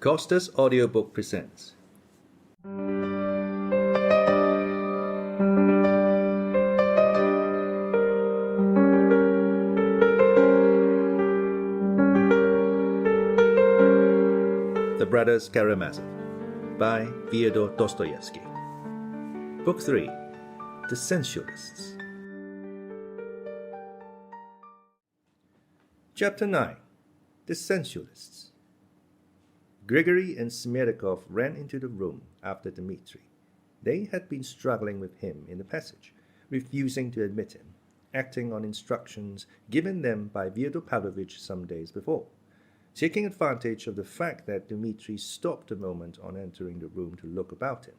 Costa's audiobook presents The Brothers Karamazov by Fyodor Dostoyevsky. Book 3, The Sensualists. Chapter 9, The Sensualists. Grigory and Smerdyakov ran into the room after Dmitri. They had been struggling with him in the passage, refusing to admit him, acting on instructions given them by Fyodor Pavlovich some days before. Taking advantage of the fact that Dmitri stopped a moment on entering the room to look about him,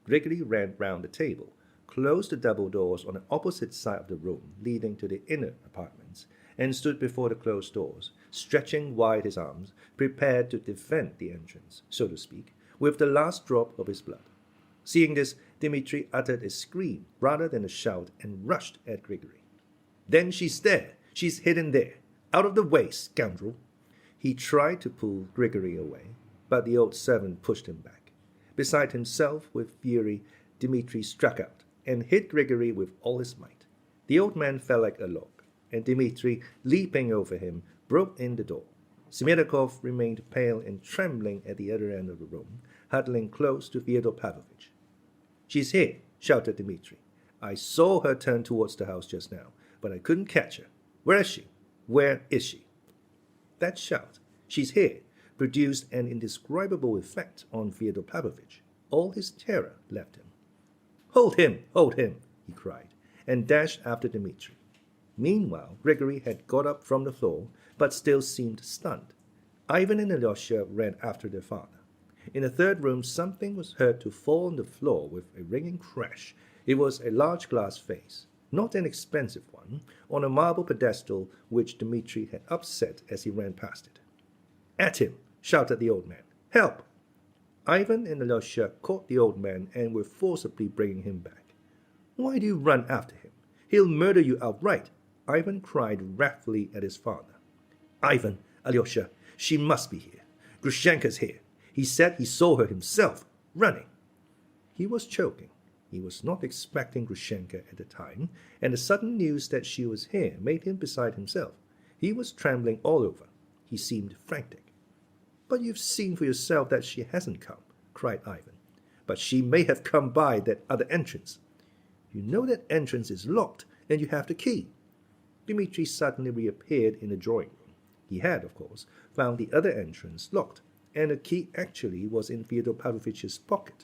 Grigory ran round the table, closed the double doors on the opposite side of the room leading to the inner apartments, and stood before the closed doors, stretching wide his arms, prepared to defend the entrance, so to speak, with the last drop of his blood. Seeing this, Dmitri uttered a scream rather than a shout and rushed at Grigory. "Then she's there! She's hidden there! Out of the way, scoundrel!" He tried to pull Grigory away, but the old servant pushed him back. Beside himself with fury, Dmitri struck out and hit Grigory with all his might. The old man fell like a log, and Dmitri, leaping over him, broke in the door. Smerdyakov remained pale and trembling at the other end of the room, huddling close to Fyodor Pavlovich. "She's here," shouted Dmitri. "I saw her turn towards the house just now, but I couldn't catch her. Where is she? Where is she?" That shout, "She's here," produced an indescribable effect on Fyodor Pavlovich. All his terror left him. Hold him!" he cried, and dashed after Dmitri. Meanwhile, Grigory had got up from the floor, but still seemed stunned. Ivan and Alyosha ran after their father. In the third room, something was heard to fall on the floor with a ringing crash. It was a large glass vase, not an expensive one, on a marble pedestal which Dmitri had upset as he ran past it. "At him!" shouted the old man. "Help!" Ivan and Alyosha caught the old man and were forcibly bringing him back. "Why do you run after him? He'll murder you outright!" Ivan cried wrathfully at his father. "Ivan, Alyosha, she must be here. Grushenka's here. He said he saw her himself, running." He was choking. He was not expecting Grushenka at the time, and the sudden news that she was here made him beside himself. He was trembling all over. He seemed frantic. "But you've seen for yourself that she hasn't come," cried Ivan. "But she may have come by that other entrance." "You know that entrance is locked, and you have the key." Dmitri suddenly reappeared in the drawing room. He had, of course, found the other entrance locked, and the key actually was in Fyodor Pavlovich's pocket.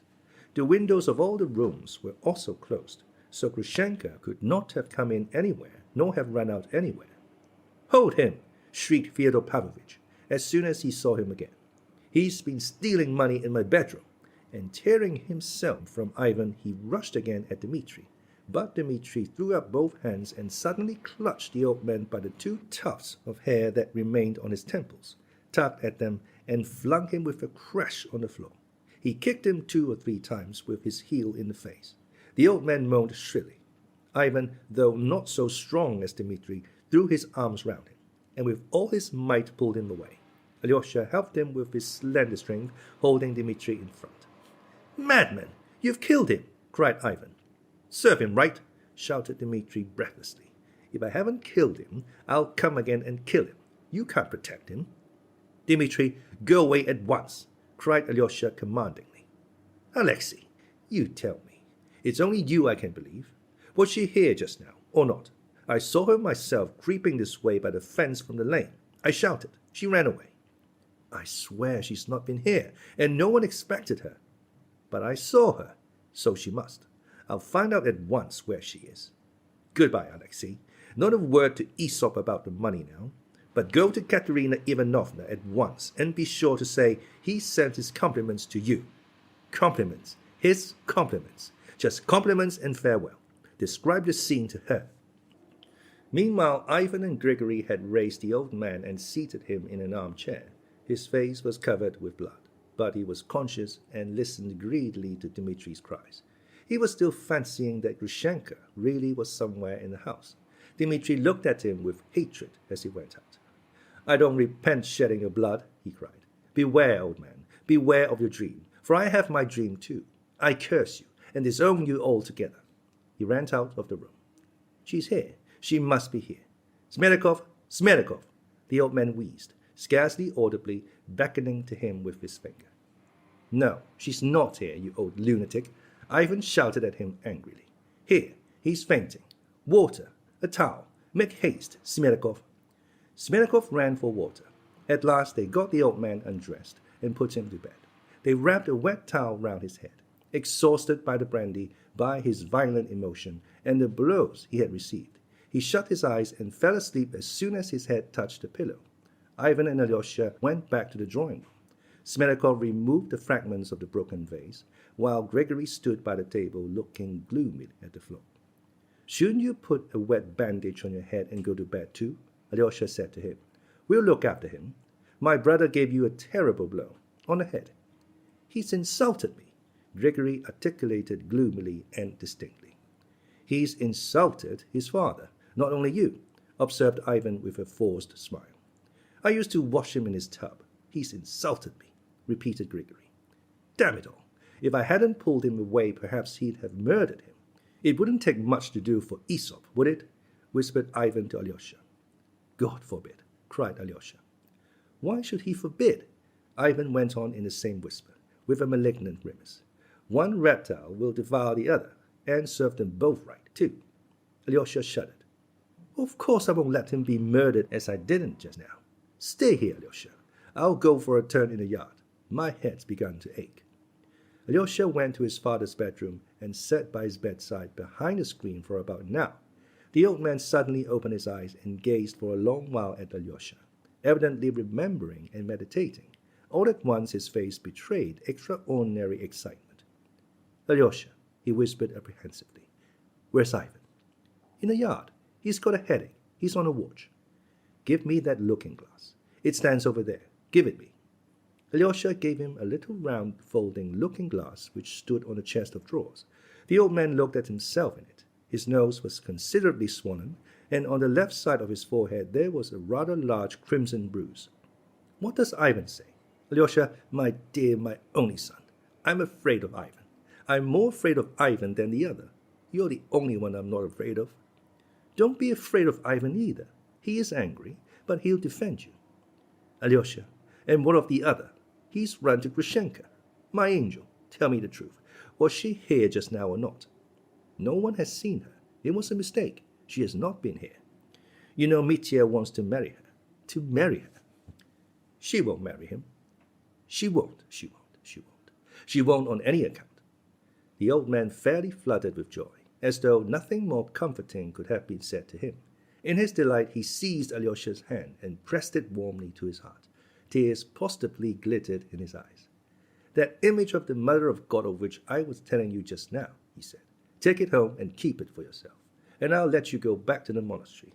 The windows of all the rooms were also closed, so Grushenka could not have come in anywhere, nor have run out anywhere. "Hold him!" shrieked Fyodor Pavlovich, as soon as he saw him again. "He's been stealing money in my bedroom." And tearing himself from Ivan, he rushed again at Dmitri. But Dmitri threw up both hands and suddenly clutched the old man by the two tufts of hair that remained on his temples, tugged at them, and flung him with a crash on the floor. He kicked him 2 or 3 times with his heel in the face. The old man moaned shrilly. Ivan, though not so strong as Dmitri, threw his arms round him, and with all his might pulled him away. Alyosha helped him with his slender strength, holding Dmitri in front. "Madman! You've killed him!" cried Ivan. "Serve him right!" shouted Dmitri breathlessly. "If I haven't killed him, I'll come again and kill him. You can't protect him." "Dmitri, go away at once!" cried Alyosha commandingly. "Alexei, you tell me. It's only you I can believe. Was she here just now, or not? I saw her myself creeping this way by the fence from the lane. I shouted. She ran away." "I swear she's not been here, and no one expected her." "But I saw her, so she must. I'll find out at once where she is. Goodbye, Alexei. Not a word to Aesop about the money now. But go to Katerina Ivanovna at once, and be sure to say he sent his compliments to you. Compliments. His compliments. Just compliments and farewell. Describe the scene to her." Meanwhile, Ivan and Grigory had raised the old man and seated him in an armchair. His face was covered with blood, but he was conscious and listened greedily to Dmitri's cries. He was still fancying that Grushenka really was somewhere in the house. Dmitri looked at him with hatred as he went out. "I don't repent shedding your blood," he cried. "Beware, old man. Beware of your dream, for I have my dream too. I curse you and disown you altogether." He ran out of the room. "She's here. She must be here. Smelikov, Smelikov!" The old man wheezed, scarcely audibly, beckoning to him with his finger. "No, she's not here, you old lunatic," Ivan shouted at him angrily. "Here, he's fainting. Water, a towel. Make haste, Smelikov." Smelikov ran for water. At last they got the old man undressed and put him to bed. They wrapped a wet towel round his head. Exhausted by the brandy, by his violent emotion, and the blows he had received, he shut his eyes and fell asleep as soon as his head touched the pillow. Ivan and Alyosha went back to the drawing room. Smelikov removed the fragments of the broken vase, while Gregory stood by the table looking gloomily at the floor. "Shouldn't you put a wet bandage on your head and go to bed too?" Alyosha said to him. "We'll look after him. My brother gave you a terrible blow on the head." "He's insulted me," Gregory articulated gloomily and distinctly. "He's insulted his father, not only you," observed Ivan with a forced smile. "I used to wash him in his tub. He's insulted me," repeated Gregory. "Damn it all. If I hadn't pulled him away, perhaps he'd have murdered him. It wouldn't take much to do for Aesop, would it?" whispered Ivan to Alyosha. "God forbid," cried Alyosha. "Why should he forbid?" Ivan went on in the same whisper, with a malignant grimace. "One reptile will devour the other, and serve them both right, too." Alyosha shuddered. "Of course I won't let him be murdered as I didn't just now. Stay here, Alyosha. I'll go for a turn in the yard. My head's begun to ache." Alyosha went to his father's bedroom and sat by his bedside behind a screen for about an hour. The old man suddenly opened his eyes and gazed for a long while at Alyosha, evidently remembering and meditating. All at once his face betrayed extraordinary excitement. "Alyosha," he whispered apprehensively, "where's Ivan?" "In the yard. He's got a headache. He's on a watch." "Give me that looking-glass. It stands over there. Give it me." Alyosha gave him a little round folding looking-glass which stood on a chest of drawers. The old man looked at himself in it. His nose was considerably swollen, and on the left side of his forehead there was a rather large crimson bruise. "What does Ivan say?" "Alyosha, my dear, my only son, I'm afraid of Ivan. I'm more afraid of Ivan than the other. You're the only one I'm not afraid of." "Don't be afraid of Ivan either. He is angry, but he'll defend you." "Alyosha, and what of the other? He's run to Grushenka. My angel, tell me the truth. Was she here just now or not?" "No one has seen her. It was a mistake. She has not been here. You know Mitya wants to marry her. To marry her. She won't marry him. She won't. She won't on any account." The old man fairly fluttered with joy, as though nothing more comforting could have been said to him. In his delight he seized Alyosha's hand and pressed it warmly to his heart. Tears positively glittered in his eyes. "That image of the Mother of God of which I was telling you just now," he said. "Take it home and keep it for yourself, and I'll let you go back to the monastery.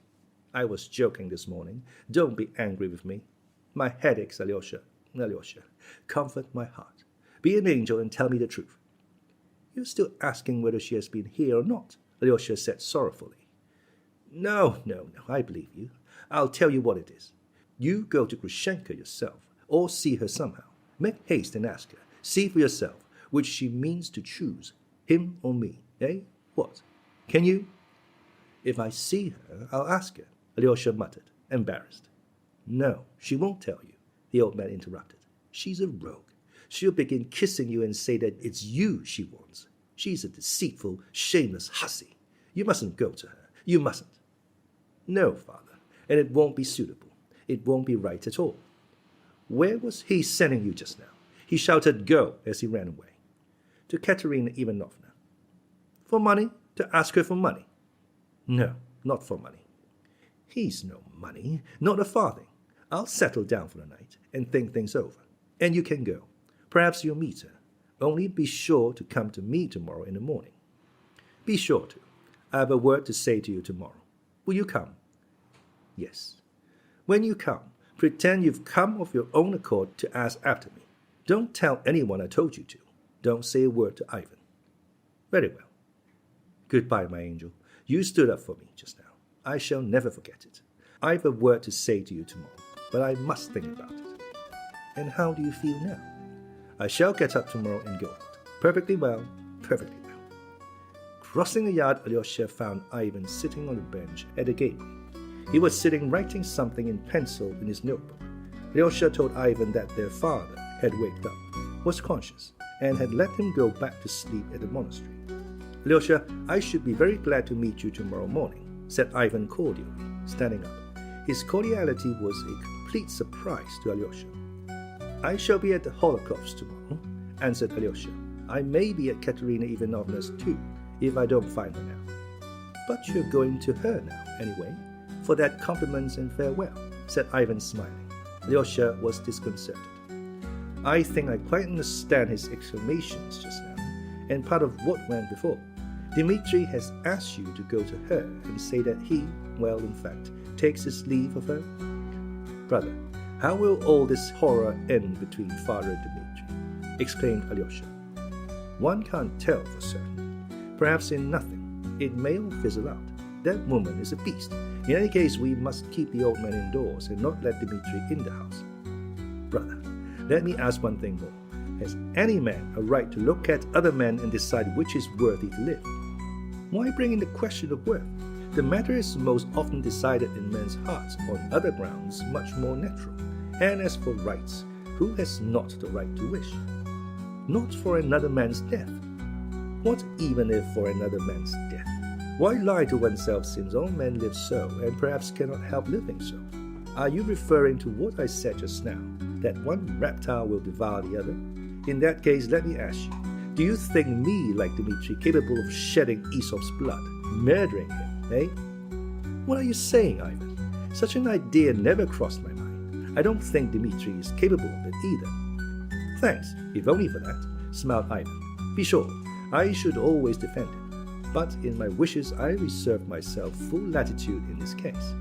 I was joking this morning. Don't be angry with me. My head aches, Alyosha. Alyosha, comfort my heart. Be an angel and tell me the truth." "You're still asking whether she has been here or not," Alyosha said sorrowfully. No, I believe you. I'll tell you what it is. You go to Grushenka yourself, or see her somehow. Make haste and ask her. See for yourself which she means to choose, him or me, eh? What? Can you?" "If I see her, I'll ask her," Alyosha muttered, embarrassed. "No, she won't tell you," the old man interrupted. "She's a rogue. She'll begin kissing you and say that it's you she wants. She's a deceitful, shameless hussy. You mustn't go to her. You mustn't." "No, father, and it won't be suitable. It won't be right at all." "Where was he sending you just now?" He shouted "Go" as he ran away. "To Katerina Ivanovna." "For money? To ask her for money?" "No, not for money." "He's no money, not a farthing. I'll settle down for the night and think things over. And you can go. Perhaps you'll meet her. Only be sure to come to me tomorrow in the morning." "Be sure to. I have a word to say to you tomorrow. Will you come?" "Yes." "When you come, pretend you've come of your own accord to ask after me. Don't tell anyone I told you to. Don't say a word to Ivan." "Very well." "Goodbye, my angel. You stood up for me just now. I shall never forget it. I've a word to say to you tomorrow, but I must think about it." "And how do you feel now?" I shall get up tomorrow and go out. Perfectly well, perfectly well. Crossing the yard, Alyosha found Ivan sitting on the bench at the gateway. He was sitting writing something in pencil in his notebook. Alyosha told Ivan that their father had waked up, was conscious, and had let him go back to sleep at the monastery. Alyosha, I should be very glad to meet you tomorrow morning, said Ivan cordially, standing up. His cordiality was a complete surprise to Alyosha. I shall be at the Hohlakovs tomorrow, answered Alyosha. I may be at Katerina Ivanovna's too, if I don't find her now. But you're going to her now, anyway, for that compliments and farewell, said Ivan, smiling. Alyosha was disconcerted. I think I quite understand his exclamations just now, and part of what went before. Dmitri has asked you to go to her and say that he, well, in fact, takes his leave of her? Brother, how will all this horror end between Father and Dmitri? Exclaimed Alyosha. One can't tell for certain. Perhaps in nothing. It may all fizzle out. That woman is a beast. In any case, we must keep the old man indoors and not let Dmitri in the house. Brother, let me ask one thing more. Has any man a right to look at other men and decide which is worthy to live? Why bring in the question of worth? The matter is most often decided in men's hearts on other grounds much more natural. And as for rights, who has not the right to wish? Not for another man's death. What even if for another man's death? Why lie to oneself since all men live so and perhaps cannot help living so? Are you referring to what I said just now, that one reptile will devour the other? In that case, let me ask you, do you think me, like Dmitri, capable of shedding Aesop's blood, murdering him, eh? What are you saying, Ivan? Such an idea never crossed my mind. I don't think Dmitri is capable of it either. Thanks, if only for that, smiled Ivan. Be sure, I should always defend him. But in my wishes, I reserve myself full latitude in this case.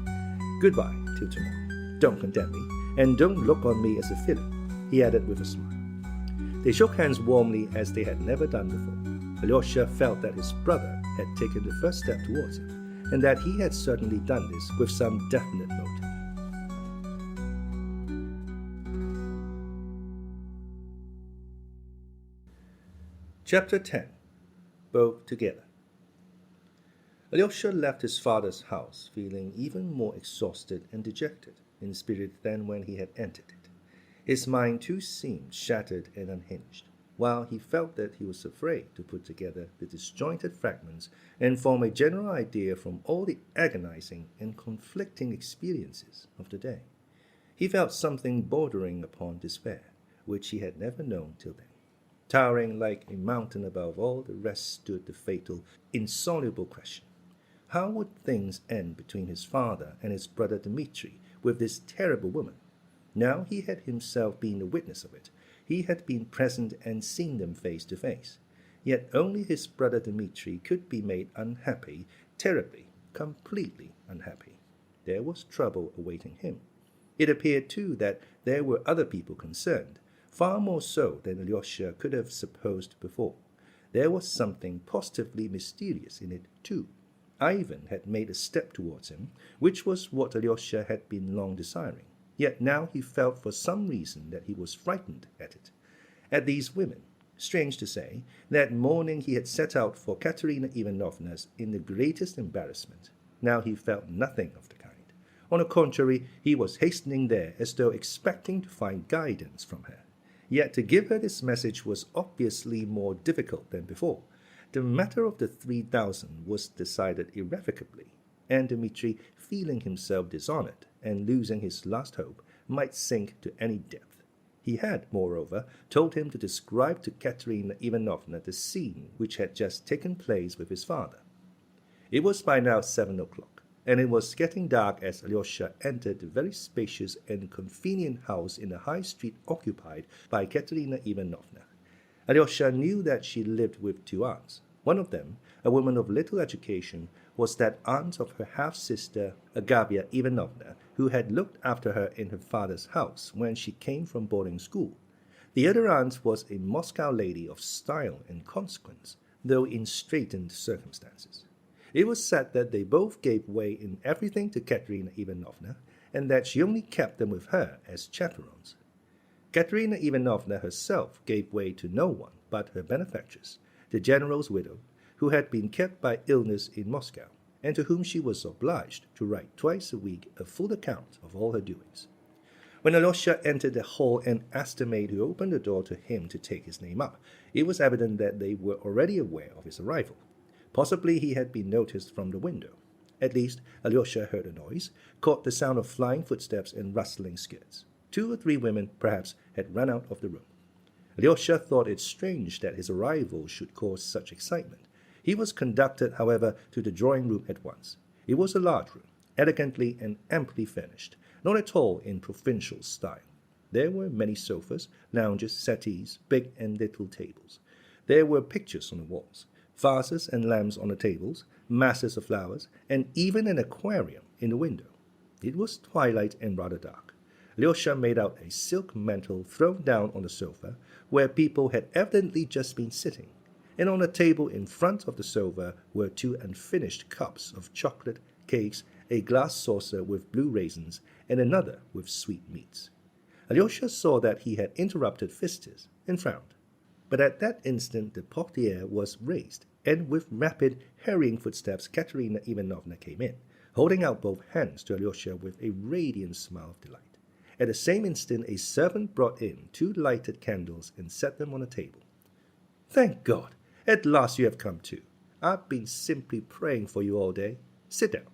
Goodbye till tomorrow. Don't condemn me, and don't look on me as a villain, he added with a smile. They shook hands warmly as they had never done before. Alyosha felt that his brother had taken the first step towards him, and that he had certainly done this with some definite motive. Chapter 10. Both Together. Alyosha left his father's house feeling even more exhausted and dejected in spirit than when he had entered it. His mind too seemed shattered and unhinged, while he felt that he was afraid to put together the disjointed fragments and form a general idea from all the agonizing and conflicting experiences of the day. He felt something bordering upon despair, which he had never known till then. Towering like a mountain above all the rest stood the fatal, insoluble question. How would things end between his father and his brother Dmitri with this terrible woman? Now he had himself been a witness of it. He had been present and seen them face to face. Yet only his brother Dmitri could be made unhappy, terribly, completely unhappy. There was trouble awaiting him. It appeared, too, that there were other people concerned, far more so than Alyosha could have supposed before. There was something positively mysterious in it, too. Ivan had made a step towards him, which was what Alyosha had been long desiring. Yet now he felt for some reason that he was frightened at it, at these women. Strange to say, that morning he had set out for Katerina Ivanovna's in the greatest embarrassment. Now he felt nothing of the kind. On the contrary, he was hastening there as though expecting to find guidance from her. Yet to give her this message was obviously more difficult than before. The matter of the 3,000 was decided irrevocably, and Dmitri, feeling himself dishonored and losing his last hope, might sink to any depth. He had, moreover, told him to describe to Katerina Ivanovna the scene which had just taken place with his father. It was by now 7 o'clock, and it was getting dark as Alyosha entered the very spacious and convenient house in the high street occupied by Katerina Ivanovna. Alyosha knew that she lived with 2 aunts. One of them, a woman of little education, was that aunt of her half-sister, Agafya Ivanovna, who had looked after her in her father's house when she came from boarding school. The other aunt was a Moscow lady of style and consequence, though in straitened circumstances. It was said that they both gave way in everything to Katerina Ivanovna, and that she only kept them with her as chaperons. Katerina Ivanovna herself gave way to no one but her benefactress, the general's widow, who had been kept by illness in Moscow, and to whom she was obliged to write twice a week a full account of all her doings. When Alyosha entered the hall and asked the maid who opened the door to him to take his name up, it was evident that they were already aware of his arrival. Possibly he had been noticed from the window. At least, Alyosha heard a noise, caught the sound of flying footsteps and rustling skirts. 2 or 3 women, perhaps, had run out of the room. Alyosha thought it strange that his arrival should cause such excitement. He was conducted, however, to the drawing-room at once. It was a large room, elegantly and amply furnished, not at all in provincial style. There were many sofas, lounges, settees, big and little tables. There were pictures on the walls, vases and lamps on the tables, masses of flowers, and even an aquarium in the window. It was twilight and rather dark. Alyosha made out a silk mantle thrown down on the sofa, where people had evidently just been sitting, and on a table in front of the sofa were 2 unfinished cups of chocolate, cakes, a glass saucer with blue raisins, and another with sweet meats. Alyosha saw that he had interrupted visitors, and frowned. But at that instant the portiere was raised, and with rapid, hurrying footsteps Katerina Ivanovna came in, holding out both hands to Alyosha with a radiant smile of delight. At the same instant a servant brought in 2 lighted candles and set them on the table. "Thank God! At last you have come too. I've been simply praying for you all day. Sit down."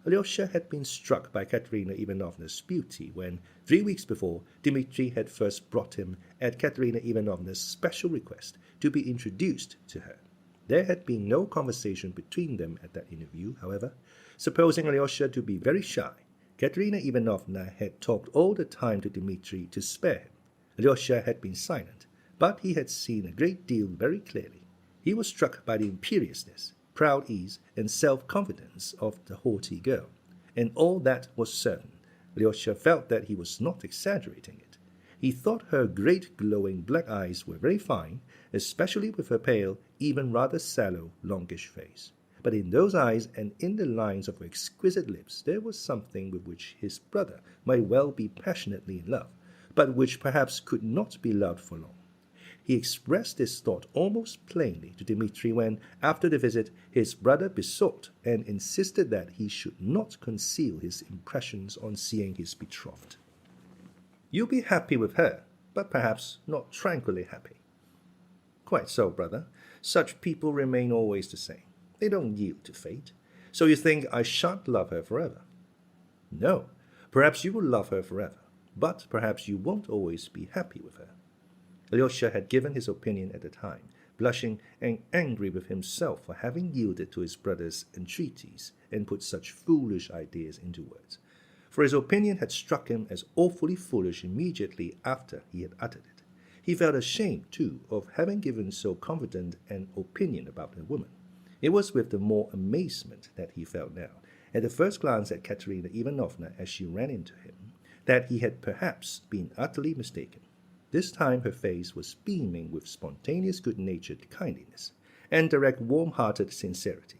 Alyosha had been struck by Katerina Ivanovna's beauty when, 3 weeks before, Dmitri had first brought him, at Katerina Ivanovna's special request, to be introduced to her. There had been no conversation between them at that interview, however. Supposing Alyosha to be very shy, Katerina Ivanovna had talked all the time to Dmitri to spare him. Alyosha had been silent, but he had seen a great deal very clearly. He was struck by the imperiousness, proud ease, and self-confidence of the haughty girl, and all that was certain. Alyosha felt that he was not exaggerating it. He thought her great glowing black eyes were very fine, especially with her pale, even rather sallow, longish face. But in those eyes and in the lines of her exquisite lips there was something with which his brother might well be passionately in love, but which perhaps could not be loved for long. He expressed this thought almost plainly to Dmitri when, after the visit, his brother besought and insisted that he should not conceal his impressions on seeing his betrothed. "You'll be happy with her, but perhaps not tranquilly happy." "Quite so, brother. Such people remain always the same. They don't yield to fate. So you think I shan't love her forever?" "No. Perhaps you will love her forever, but perhaps you won't always be happy with her." Alyosha had given his opinion at the time, blushing and angry with himself for having yielded to his brother's entreaties and put such foolish ideas into words. For his opinion had struck him as awfully foolish immediately after he had uttered it. He felt ashamed, too, of having given so confident an opinion about a woman. It was with the more amazement that he felt now, at the first glance at Katerina Ivanovna as she ran into him, that he had perhaps been utterly mistaken. This time her face was beaming with spontaneous good-natured kindliness and direct warm-hearted sincerity.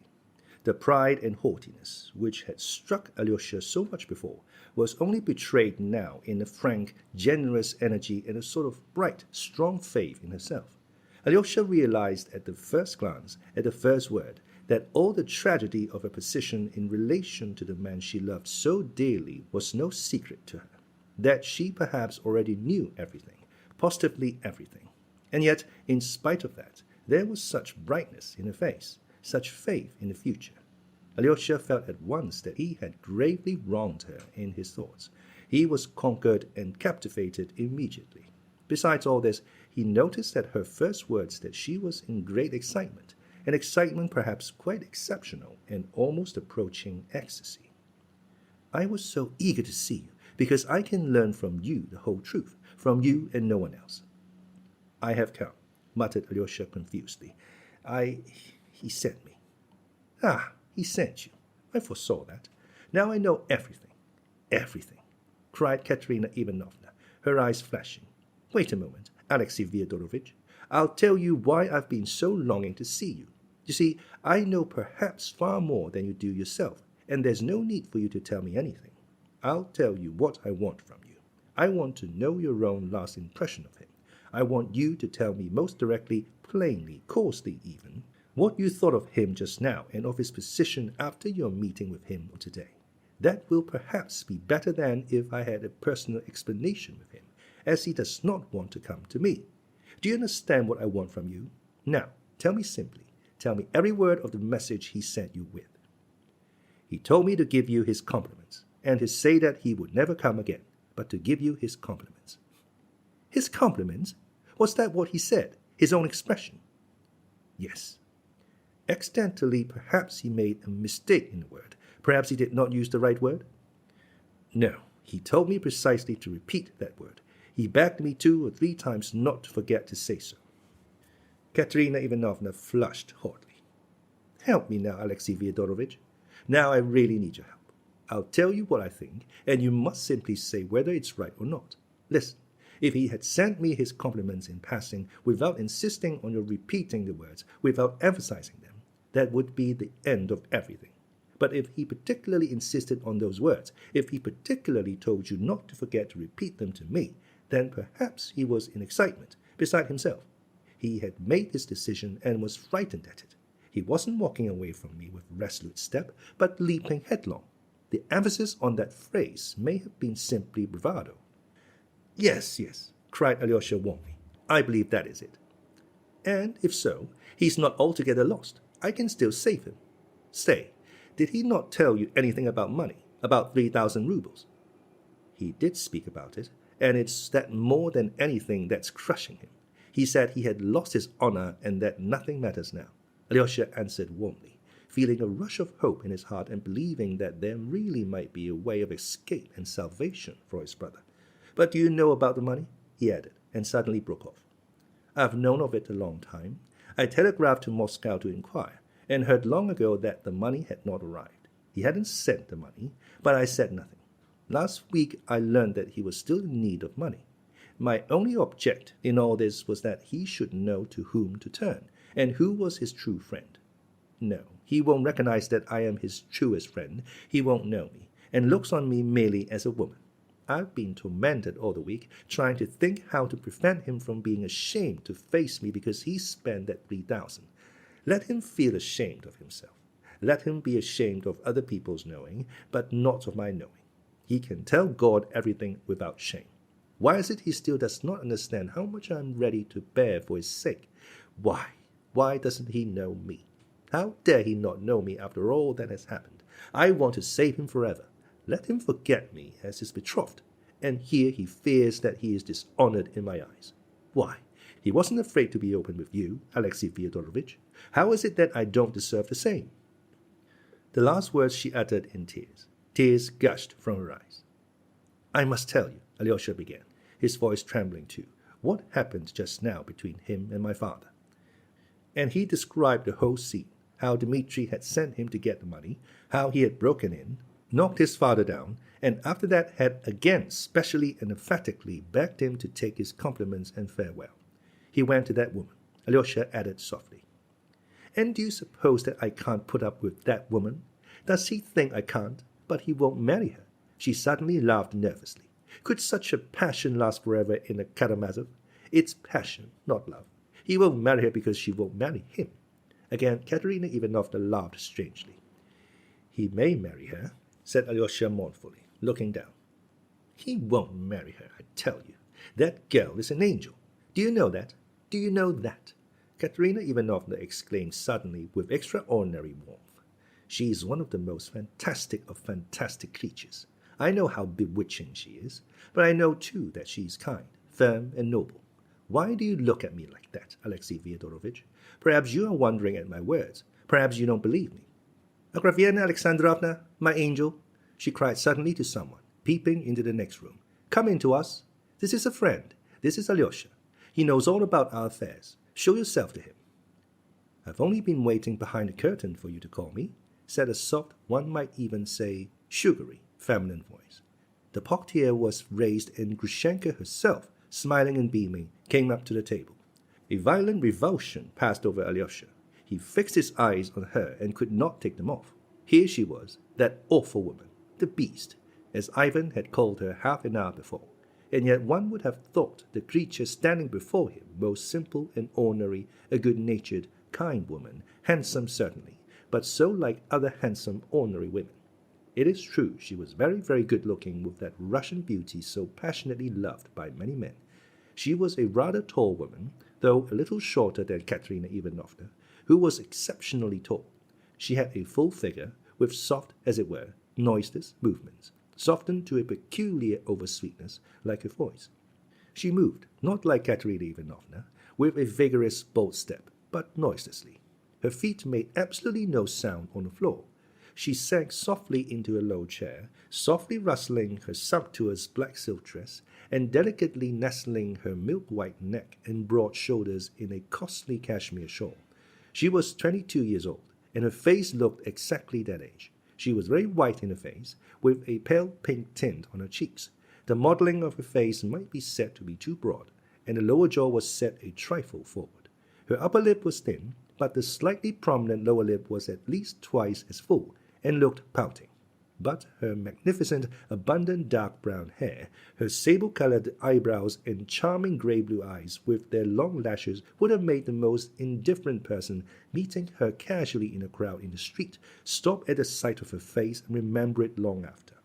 The pride and haughtiness, which had struck Alyosha so much before, was only betrayed now in a frank, generous energy and a sort of bright, strong faith in herself. Alyosha realized at the first glance, at the first word, that all the tragedy of her position in relation to the man she loved so dearly was no secret to her, that she perhaps already knew everything, positively everything. And yet, in spite of that, there was such brightness in her face, such faith in the future. Alyosha felt at once that he had gravely wronged her in his thoughts. He was conquered and captivated immediately. Besides all this, he noticed at her first words that she was in great excitement, an excitement perhaps quite exceptional and almost approaching ecstasy. "I was so eager to see you, because I can learn from you the whole truth, from you and no one else." "I have come," muttered Alyosha confusedly. He sent me." "Ah, he sent you. I foresaw that. Now I know everything." "Everything," cried Katerina Ivanovna, her eyes flashing. "Wait a moment, Alexey Fyodorovitch. I'll tell you why I've been so longing to see you. You see, I know perhaps far more than you do yourself, and there's no need for you to tell me anything. I'll tell you what I want from you. I want to know your own last impression of him. I want you to tell me most directly, plainly, coarsely even, what you thought of him just now and of his position after your meeting with him today. That will perhaps be better than if I had a personal explanation with him, as he does not want to come to me. Do you understand what I want from you? Now, tell me simply. Tell me every word of the message he sent you with. He told me to give you his compliments, and to say that he would never come again, but to give you his compliments. His compliments? Was that what he said? His own expression? Yes. Accidentally, perhaps he made a mistake in the word. Perhaps he did not use the right word? No, he told me precisely to repeat that word. He begged me 2 or 3 times not to forget to say so. Katerina Ivanovna flushed hotly. Help me now, Alexei Fyodorovich. Now I really need your help. I'll tell you what I think, and you must simply say whether it's right or not. Listen, if he had sent me his compliments in passing, without insisting on your repeating the words, without emphasizing them, that would be the end of everything. But if he particularly insisted on those words, if he particularly told you not to forget to repeat them to me, then perhaps he was in excitement, beside himself. He had made his decision and was frightened at it. He wasn't walking away from me with resolute step, but leaping headlong. The emphasis on that phrase may have been simply bravado. Yes, cried Alyosha warmly. I believe that is it. And if so, he's not altogether lost. I can still save him. Say, did he not tell you anything about money, about 3,000 rubles? He did speak about it, and it's that more than anything that's crushing him. He said he had lost his honor and that nothing matters now. Alyosha answered warmly, feeling a rush of hope in his heart and believing that there really might be a way of escape and salvation for his brother. But do you know about the money? He added, and suddenly broke off. I've known of it a long time. I telegraphed to Moscow to inquire, and heard long ago that the money had not arrived. He hadn't sent the money, but I said nothing. Last week I learned that he was still in need of money. My only object in all this was that he should know to whom to turn, and who was his true friend. No, he won't recognize that I am his truest friend. He won't know me, and looks on me merely as a woman. I've been tormented all the week, trying to think how to prevent him from being ashamed to face me because he spent that 3,000. Let him feel ashamed of himself. Let him be ashamed of other people's knowing, but not of my knowing. He can tell God everything without shame. Why is it he still does not understand how much I am ready to bear for his sake? Why doesn't he know me? How dare he not know me after all that has happened? I want to save him forever. Let him forget me as his betrothed. And here he fears that he is dishonored in my eyes. Why? He wasn't afraid to be open with you, Alexei Fyodorovich. How is it that I don't deserve the same? The last words she uttered in tears. Tears gushed from her eyes. I must tell you, Alyosha began, his voice trembling too, what happened just now between him and my father. And he described the whole scene, how Dmitri had sent him to get the money, how he had broken in, knocked his father down, and after that had again specially and emphatically begged him to take his compliments and farewell. He went to that woman. Alyosha added softly, And do you suppose that I can't put up with that woman? Does he think I can't? But he won't marry her. She suddenly laughed nervously. Could such a passion last forever in a Karamazov? It's passion, not love. He won't marry her because she won't marry him. Again, Katerina Ivanovna laughed strangely. He may marry her, said Alyosha mournfully, looking down. He won't marry her, I tell you. That girl is an angel. Do you know that? Do you know that? Katerina Ivanovna exclaimed suddenly with extraordinary warmth. She is one of the most fantastic of fantastic creatures. I know how bewitching she is, but I know too that she is kind, firm, and noble. Why do you look at me like that, Alexei Fyodorovich? Perhaps you are wondering at my words. Perhaps you don't believe me. Agrafiena Alexandrovna, my angel, she cried suddenly to someone, peeping into the next room. Come in to us. This is a friend. This is Alyosha. He knows all about our affairs. Show yourself to him. I've only been waiting behind the curtain for you to call me, said a soft, one might even say sugary, feminine voice. The portiere was raised and Grushenka herself, smiling and beaming, came up to the table. A violent revulsion passed over Alyosha. He fixed his eyes on her and could not take them off. Here she was, that awful woman, the beast, as Ivan had called her half an hour before. and yet one would have thought the creature standing before him most simple and ordinary, a good-natured, kind woman, handsome certainly, but so like other handsome, ordinary women. It is true she was very, very good-looking, with that Russian beauty so passionately loved by many men. She was a rather tall woman, though a little shorter than Katerina Ivanovna, who was exceptionally tall. She had a full figure, with soft, as it were, noiseless movements, softened to a peculiar over-sweetness, like her voice. She moved, not like Katerina Ivanovna, with a vigorous, bold step, but noiselessly. Her feet made absolutely no sound on the floor. She sank softly into a low chair, softly rustling her sumptuous black silk dress, and delicately nestling her milk-white neck and broad shoulders in a costly cashmere shawl. She was 22 years old, and her face looked exactly that age. She was very white in the face, with a pale pink tint on her cheeks. The modeling of her face might be said to be too broad, and the lower jaw was set a trifle forward. Her upper lip was thin, but the slightly prominent lower lip was at least twice as full, and looked pouting. But her magnificent, abundant dark brown hair, her sable-colored eyebrows, and charming grey-blue eyes with their long lashes would have made the most indifferent person meeting her casually in a crowd in the street stop at the sight of her face and remember it long after.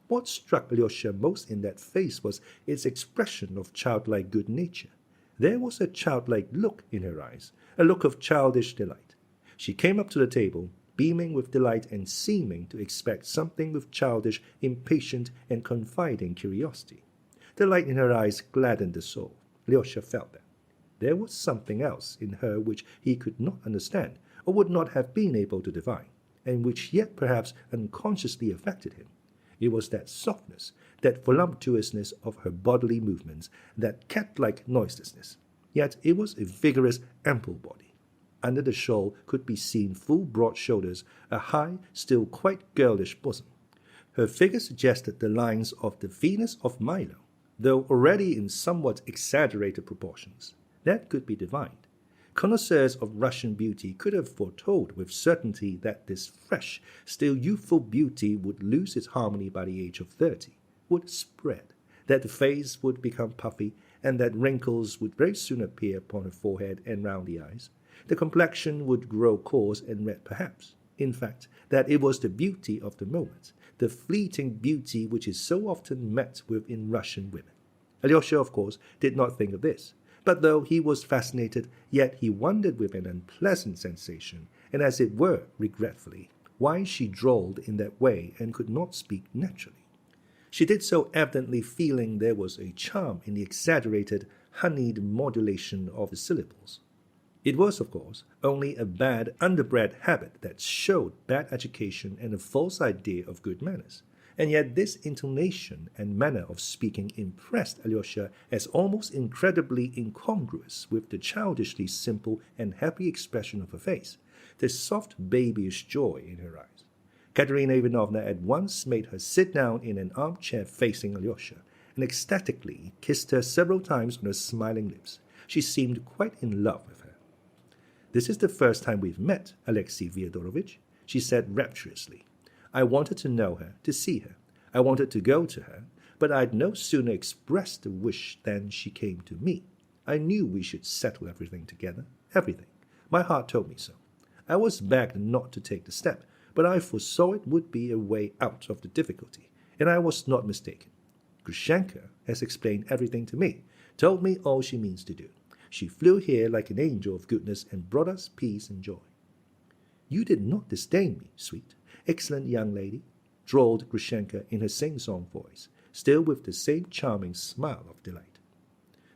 What struck Alyosha most in that face was its expression of childlike good nature. There was a childlike look in her eyes, a look of childish delight. She came up to the table, beaming with delight and seeming to expect something with childish, impatient, and confiding curiosity. The light in her eyes gladdened the soul. Alyosha felt that. There was something else in her which he could not understand, or would not have been able to divine, and which yet perhaps unconsciously affected him. It was that softness, that voluptuousness of her bodily movements, that cat-like noiselessness. Yet it was a vigorous, ample body. Under the shawl could be seen full broad shoulders, a high, still quite girlish bosom. Her figure suggested the lines of the Venus of Milo, though already in somewhat exaggerated proportions. That could be divined. Connoisseurs of Russian beauty could have foretold with certainty that this fresh, still youthful beauty would lose its harmony by the age of 30, would spread, that the face would become puffy, and that wrinkles would very soon appear upon her forehead and round the eyes. The complexion would grow coarse and red perhaps. In fact, that it was the beauty of the moment, the fleeting beauty which is so often met with in Russian women. Alyosha, of course, did not think of this, but though he was fascinated, yet he wondered with an unpleasant sensation, and as it were regretfully, why she drawled in that way and could not speak naturally. She did so evidently feeling there was a charm in the exaggerated, honeyed modulation of the syllables. It was, of course, only a bad, underbred habit that showed bad education and a false idea of good manners. And yet this intonation and manner of speaking impressed Alyosha as almost incredibly incongruous with the childishly simple and happy expression of her face, the soft babyish joy in her eyes. Katerina Ivanovna at once made her sit down in an armchair facing Alyosha, and ecstatically kissed her several times on her smiling lips. She seemed quite in love with her. "This is the first time we've met, Alexey Fyodorovitch," she said rapturously. "I wanted to know her, to see her. I wanted to go to her, but I'd no sooner expressed the wish than she came to me. I knew we should settle everything together, everything. My heart told me so. I was begged not to take the step, but I foresaw it would be a way out of the difficulty, and I was not mistaken. Grushenka has explained everything to me, told me all she means to do. She flew here like an angel of goodness and brought us peace and joy." "You did not disdain me, sweet, excellent young lady," drawled Grushenka in her sing-song voice, still with the same charming smile of delight.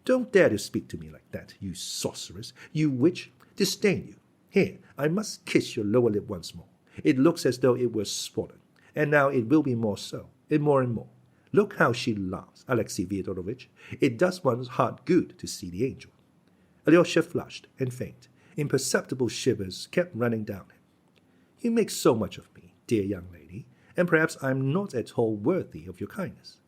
"Don't dare to speak to me like that, you sorceress, you witch. Disdain you. Here, I must kiss your lower lip once more. It looks as though it were swollen, and now it will be more so, and more. Look how she laughs, Alexey Fyodorovitch. It does one's heart good to see the angel." Alyosha flushed and faint. Imperceptible shivers kept running down him. "You make so much of me, dear young lady, and perhaps I am not at all worthy of your kindness."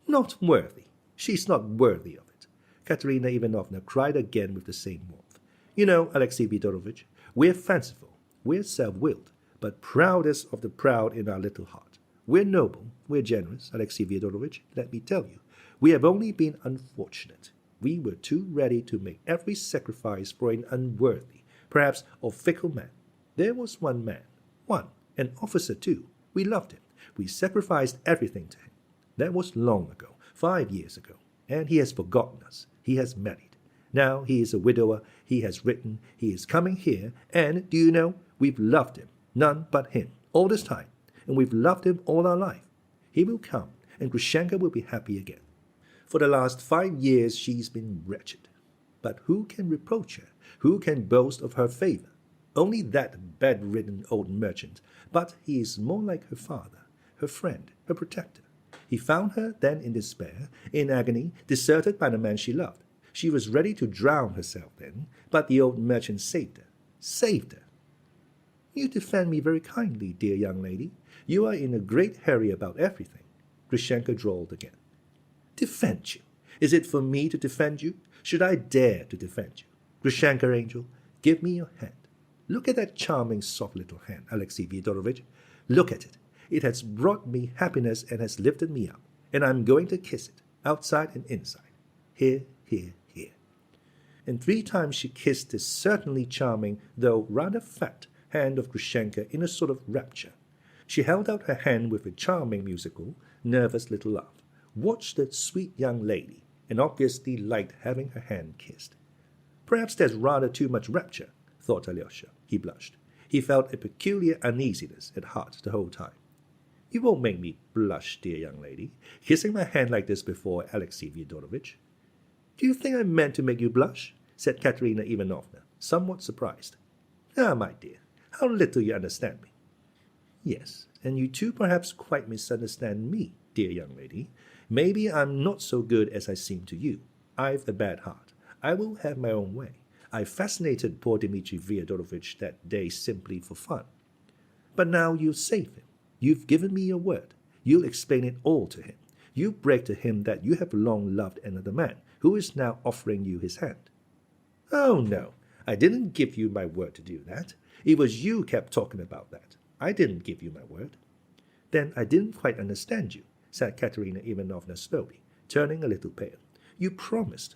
"Not worthy! She's not worthy of it," Katerina Ivanovna cried again with the same warmth. "You know, Alexey Fyodorovitch, we're fanciful, we're self-willed, but proudest of the proud in our little heart. We're noble, we're generous, Alexey Fyodorovitch, let me tell you. We have only been unfortunate. We were too ready to make every sacrifice for an unworthy, perhaps a fickle man. There was one man, an officer too. We loved him. We sacrificed everything to him. That was long ago, 5 years ago, and he has forgotten us. He has married. Now he is a widower. He has written. He is coming here, and, do you know, we've loved him, none but him, all this time, and we've loved him all our life. He will come, and Grushenka will be happy again. For the last 5 years she's been wretched. But who can reproach her? Who can boast of her favor? Only that bedridden old merchant, but he is more like her father, her friend, her protector. He found her then in despair, in agony, deserted by the man she loved. She was ready to drown herself then, but the old merchant saved her. Saved her. You defend me very kindly, dear young lady. You are in a great hurry about everything. Grushenka drawled again. Defend you? Is it for me to defend you? Should I dare to defend you? Grushenka, angel, give me your hand. Look at that charming, soft little hand, Alexey Fyodorovitch. Look at it. It has brought me happiness and has lifted me up, and I'm going to kiss it, outside and inside. Here, here, here. And 3 times she kissed the certainly charming, though rather fat, hand of Grushenka in a sort of rapture. She held out her hand with a charming, musical, nervous little laugh, watched the sweet young lady, and obviously liked having her hand kissed. Perhaps there's rather too much rapture, thought Alyosha. He blushed. He felt a peculiar uneasiness at heart the whole time. You won't make me blush, dear young lady, kissing my hand like this before Alexey Fyodorovitch. Do you think I meant to make you blush? Said Katerina Ivanovna, somewhat surprised. Ah, my dear, how little you understand me. Yes, and you too perhaps quite misunderstand me, dear young lady. Maybe I'm not so good as I seem to you. I've a bad heart. I will have my own way. I fascinated poor Dmitri Fyodorovitch that day simply for fun. But now you'll save him. You've given me your word. You'll explain it all to him. You break to him that you have long loved another man, who is now offering you his hand. Oh, no, I didn't give you my word to do that. It was you kept talking about that. I didn't give you my word. Then I didn't quite understand you, said Katerina Ivanovna slowly, turning a little pale. You promised.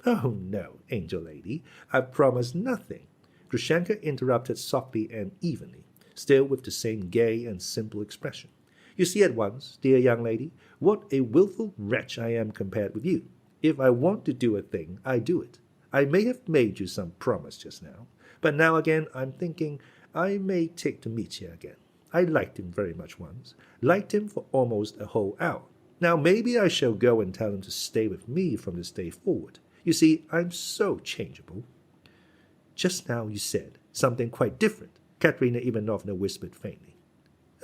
Oh, no, angel lady, I've promised nothing. Grushenka interrupted softly and evenly, still with the same gay and simple expression. You see at once, dear young lady, what a wilful wretch I am compared with you. If I want to do a thing, I do it. I may have made you some promise just now, but now again I'm thinking I may take Dmitri again. I liked him very much once, liked him for almost a whole hour. Now maybe I shall go and tell him to stay with me from this day forward. You see, I'm so changeable. Just now you said something quite different, Katerina Ivanovna whispered faintly.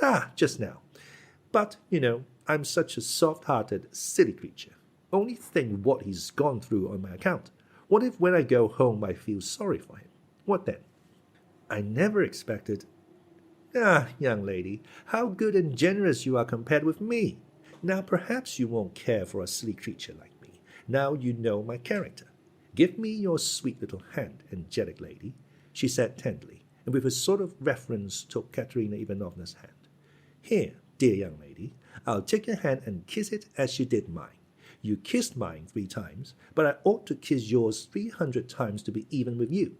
Ah, just now. But, you know, I'm such a soft-hearted, silly creature. Only think what he's gone through on my account. What if when I go home I feel sorry for him? What then? I never expected... Ah, young lady, how good and generous you are compared with me. Now perhaps you won't care for a silly creature like me. Now you know my character. Give me your sweet little hand, angelic lady, she said tenderly, and with a sort of reverence took Katerina Ivanovna's hand. Here, dear young lady, I'll take your hand and kiss it as you did mine. You kissed mine 3 times, but I ought to kiss yours 300 times to be even with you.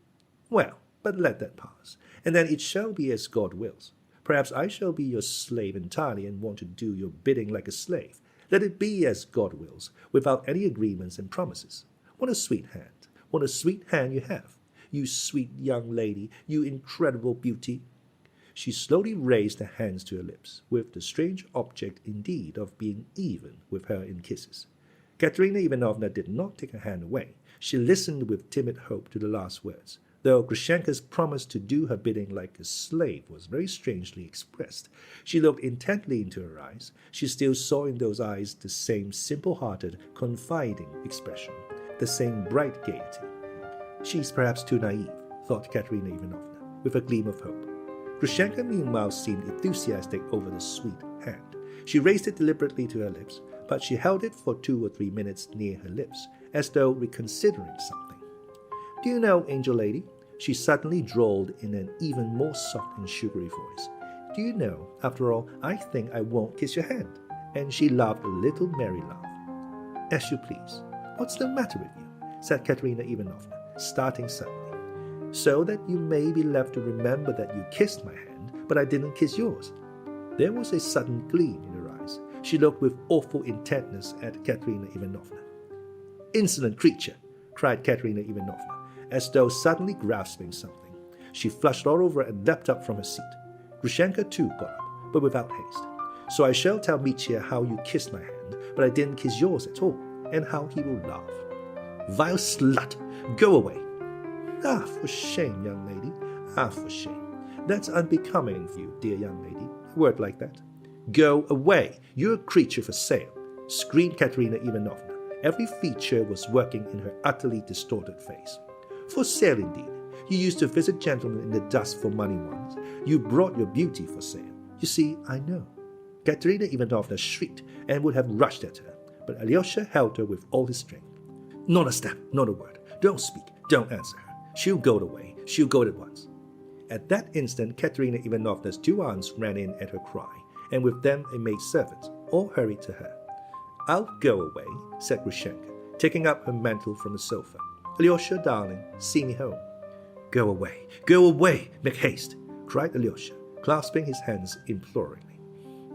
Well, but let that pass, and then it shall be as God wills. Perhaps I shall be your slave entirely and want to do your bidding like a slave. Let it be as God wills, without any agreements and promises. What a sweet hand, what a sweet hand you have, you sweet young lady, you incredible beauty. She slowly raised her hands to her lips, with the strange object indeed of being even with her in kisses. Katerina Ivanovna did not take her hand away. She listened with timid hope to the last words. Though Grushenka's promise to do her bidding like a slave was very strangely expressed, she looked intently into her eyes. She still saw in those eyes the same simple-hearted, confiding expression, the same bright gaiety. She's perhaps too naive, thought Katerina Ivanovna, with a gleam of hope. Grushenka meanwhile seemed enthusiastic over the sweet hand. She raised it deliberately to her lips, but she held it for 2 or 3 minutes near her lips, as though reconsidering something. Do you know, angel lady, she suddenly drawled in an even more soft and sugary voice, do you know, after all, I think I won't kiss your hand. And she laughed a little merry laugh. As you please. What's the matter with you? Said Katerina Ivanovna, starting suddenly. So that you may be left to remember that you kissed my hand, but I didn't kiss yours. There was a sudden gleam in her eyes. She looked with awful intentness at Katerina Ivanovna. Insolent creature, cried Katerina Ivanovna, as though suddenly grasping something. She flushed all over and leapt up from her seat. Grushenka too got up, but without haste. So I shall tell Mitya how you kissed my hand, but I didn't kiss yours at all, and how he will laugh. Vile slut! Go away! Ah, for shame, young lady. Ah, for shame. That's unbecoming of you, dear young lady. A word like that. Go away! You're a creature for sale! Screamed Katerina Ivanovna. Every feature was working in her utterly distorted face. For sale, indeed. You used to visit gentlemen in the dusk for money once. You brought your beauty for sale. You see, I know. Katerina Ivanovna shrieked and would have rushed at her, but Alyosha held her with all his strength. Not a step, not a word. Don't speak, don't answer her. She'll go away. She'll go at once. At that instant, Katerina Ivanovna's two aunts ran in at her cry, and with them a maid-servant. All hurried to her. I'll go away, said Grushenka, taking up her mantle from the sofa. Alyosha, darling, see me home. Go away, make haste, cried Alyosha, clasping his hands imploringly.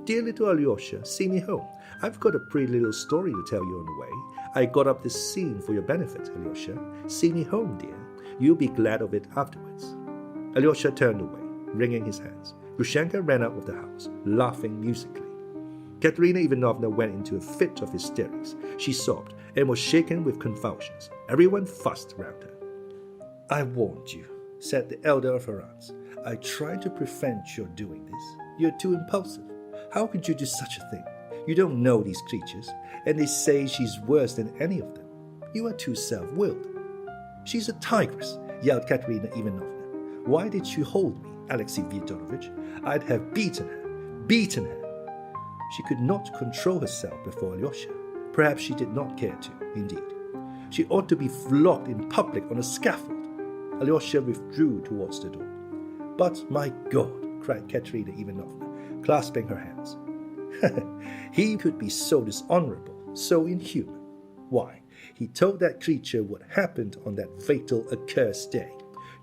Dear little Alyosha, see me home. I've got a pretty little story to tell you on the way. I got up this scene for your benefit, Alyosha. See me home, dear. You'll be glad of it afterwards. Alyosha turned away, wringing his hands. Grushenka ran out of the house, laughing musically. Katerina Ivanovna went into a fit of hysterics. She sobbed and was shaken with convulsions. Everyone fussed round her. I warned you, said the elder of her aunts. I tried to prevent your doing this. You're too impulsive. How could you do such a thing? You don't know these creatures, and they say she's worse than any of them. You are too self-willed. She's a tigress, yelled Katerina Ivanovna. Why did you hold me, Alexei Fyodorovich? I'd have beaten her. She could not control herself before Alyosha. Perhaps she did not care to, indeed. She ought to be flogged in public on a scaffold. Alyosha withdrew towards the door. But, my God, cried Katerina Ivanovna, clasping her hands. He could be so dishonorable, so inhuman. Why, he told that creature what happened on that fatal, accursed day.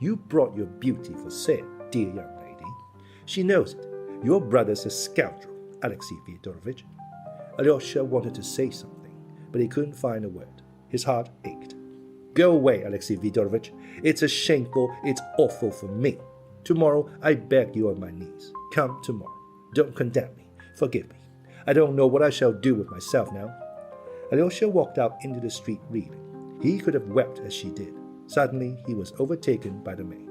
You brought your beauty for sale, dear young lady. She knows it. Your brother's a scoundrel, Alexei Fyodorovich. Alyosha wanted to say something, but he couldn't find a word. His heart ached. Go away, Alexei Fyodorovich. It's shameful, it's awful for me. Tomorrow I beg you on my knees. Come tomorrow. Don't condemn me. Forgive me. I don't know what I shall do with myself now. Alyosha walked out into the street reeling. He could have wept as she did. Suddenly he was overtaken by the maid.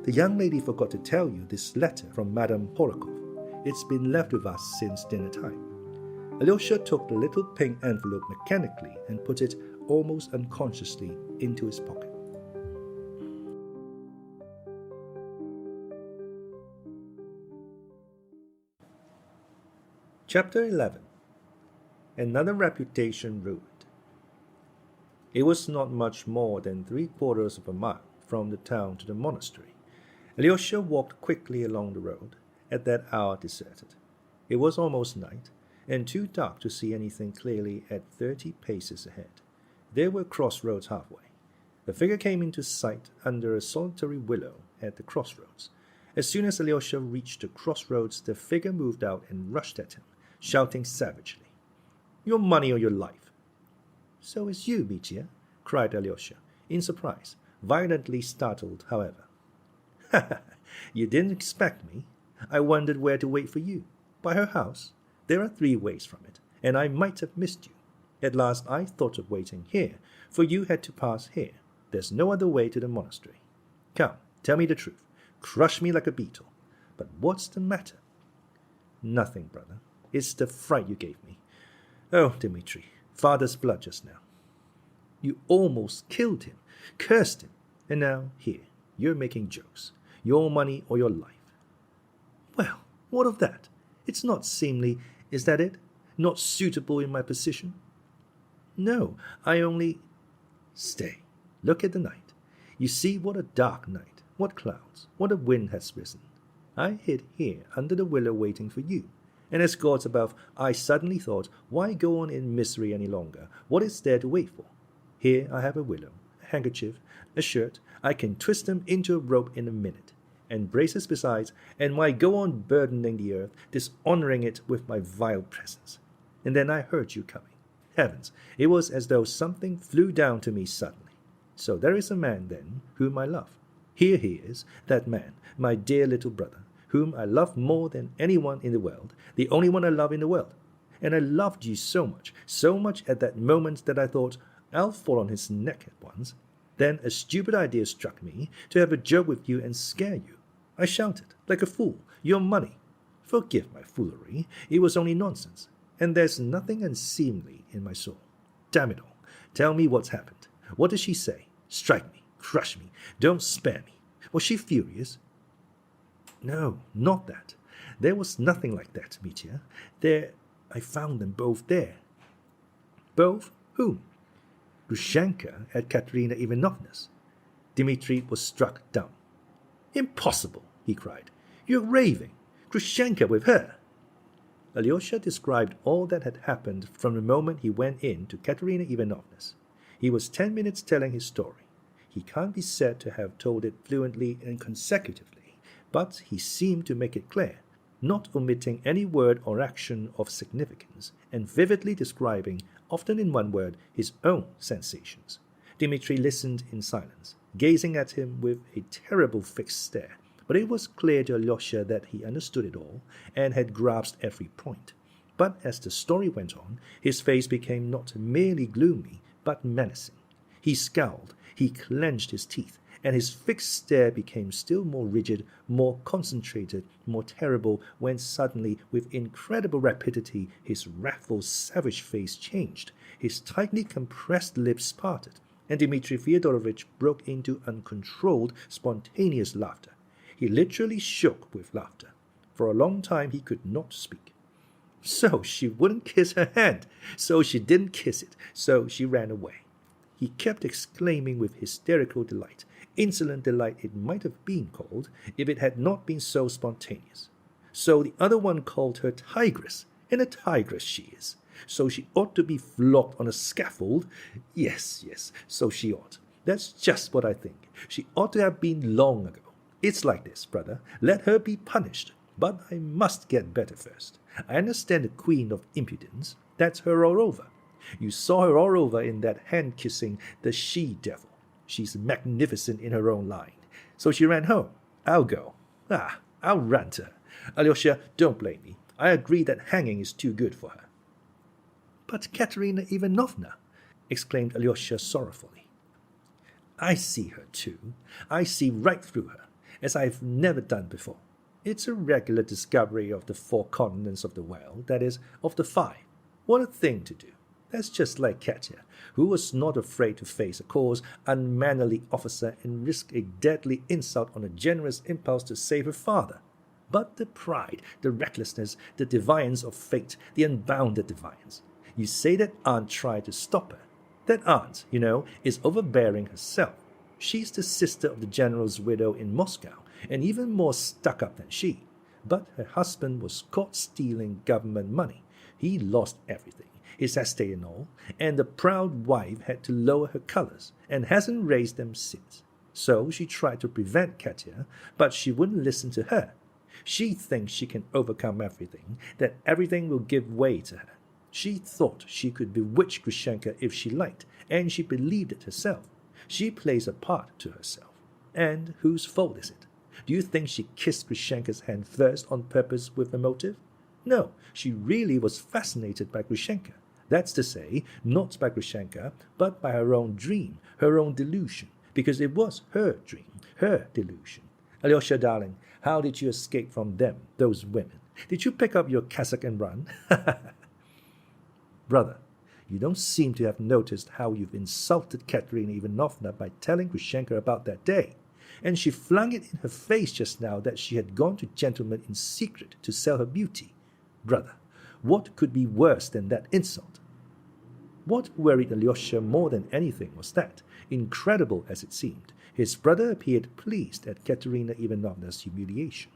The young lady forgot to tell you this letter from Madame Hohlakov. It's been left with us since dinner time. Alyosha took the little pink envelope mechanically and put it almost unconsciously into his pocket. Chapter 11. Another reputation ruined. It was not much more than 3/4 of a mile from the town to the monastery. Alyosha walked quickly along the road, at that hour deserted. It was almost night, and too dark to see anything clearly at 30 paces ahead. There were crossroads halfway. The figure came into sight under a solitary willow at the crossroads. As soon as Alyosha reached the crossroads, the figure moved out and rushed at him, shouting savagely, Your money or your life! So it's you, Mitya, cried Alyosha, in surprise, violently startled, however. You didn't expect me. I wondered where to wait for you. By her house. There are 3 ways from it, and I might have missed you. At last I thought of waiting here, for you had to pass here. There's no other way to the monastery. Come, tell me the truth. Crush me like a beetle. But what's the matter? Nothing, brother. It's the fright you gave me. Oh, Dmitri, father's blood just now. You almost killed him, cursed him, and now, here, you're making jokes. Your money or your life. Well, what of that? It's not seemly, is that it? Not suitable in my position? No, I only... Stay, look at the night. You see what a dark night, what clouds, what a wind has risen. I hid here under the willow waiting for you. And as gods above, I suddenly thought, why go on in misery any longer? What is there to wait for? Here I have a willow, a handkerchief, a shirt. I can twist them into a rope in a minute, and braces besides, and why go on burdening the earth, dishonoring it with my vile presence? And then I heard you coming. Heavens, it was as though something flew down to me suddenly. So there is a man, then, whom I love. Here he is, that man, my dear little brother, whom I love more than anyone in the world, the only one I love in the world. And I loved you so much at that moment that I thought, I'll fall on his neck at once. Then a stupid idea struck me to have a joke with you and scare you. I shouted, like a fool, your money. Forgive my foolery, it was only nonsense, and there's nothing unseemly in my soul. Damn it all, tell me what's happened. What did she say? Strike me, crush me, don't spare me. Was she furious? No, not that. There was nothing like that, Mitya. I found them both there. Both? Whom? Grushenka at Katerina Ivanovna's. Dmitri was struck dumb. Impossible, he cried. You're raving. Grushenka with her. Alyosha described all that had happened from the moment he went in to Katerina Ivanovna's. He was 10 minutes telling his story. He can't be said to have told it fluently and consecutively, but he seemed to make it clear, not omitting any word or action of significance, and vividly describing, often in one word, his own sensations. Dmitri listened in silence, gazing at him with a terrible fixed stare, but it was clear to Alyosha that he understood it all, and had grasped every point. But as the story went on, his face became not merely gloomy, but menacing. He scowled, he clenched his teeth, and his fixed stare became still more rigid, more concentrated, more terrible, when suddenly, with incredible rapidity, his wrathful, savage face changed, his tightly compressed lips parted, and Dmitri Fyodorovitch broke into uncontrolled, spontaneous laughter. He literally shook with laughter. For a long time he could not speak. So she wouldn't kiss her hand, so she didn't kiss it, so she ran away. He kept exclaiming with hysterical delight, insolent delight it might have been called, if it had not been so spontaneous. So the other one called her tigress, and a tigress she is. So she ought to be flogged on a scaffold. Yes, so she ought. That's just what I think. She ought to have been long ago. It's like this, brother. Let her be punished. But I must get better first. I understand the queen of impudence. That's her all over. You saw her all over in that hand-kissing, the she-devil. She's magnificent in her own line. So she ran home. I'll go. I'll run to her. Alyosha, don't blame me. I agree that hanging is too good for her. But Katerina Ivanovna, exclaimed Alyosha sorrowfully. I see her too. I see right through her, as I've never done before. It's a regular discovery of the 4 continents of the world, that is, of the 5. What a thing to do. That's just like Katya, who was not afraid to face a coarse, unmannerly officer and risk a deadly insult on a generous impulse to save her father. But the pride, the recklessness, the defiance of fate, the unbounded defiance. You say that aunt tried to stop her. That aunt, is overbearing herself. She's the sister of the general's widow in Moscow, and even more stuck-up than she. But her husband was caught stealing government money. He lost everything, his estate and all, and the proud wife had to lower her colors, and hasn't raised them since. So she tried to prevent Katya, but she wouldn't listen to her. She thinks she can overcome everything, that everything will give way to her. She thought she could bewitch Grushenka if she liked, and she believed it herself. She plays a part to herself. And whose fault is it? Do you think she kissed Grushenka's hand first on purpose with a motive? No, she really was fascinated by Grushenka. That's to say, not by Grushenka, but by her own dream, her own delusion, because it was her dream, her delusion. Alyosha, darling, how did you escape from them, those women? Did you pick up your cassock and run? Brother, you don't seem to have noticed how you've insulted Katerina Ivanovna by telling Grushenka about that day. And she flung it in her face just now that she had gone to gentlemen in secret to sell her beauty. Brother, what could be worse than that insult? What worried Alyosha more than anything was that, incredible as it seemed, his brother appeared pleased at Katerina Ivanovna's humiliation.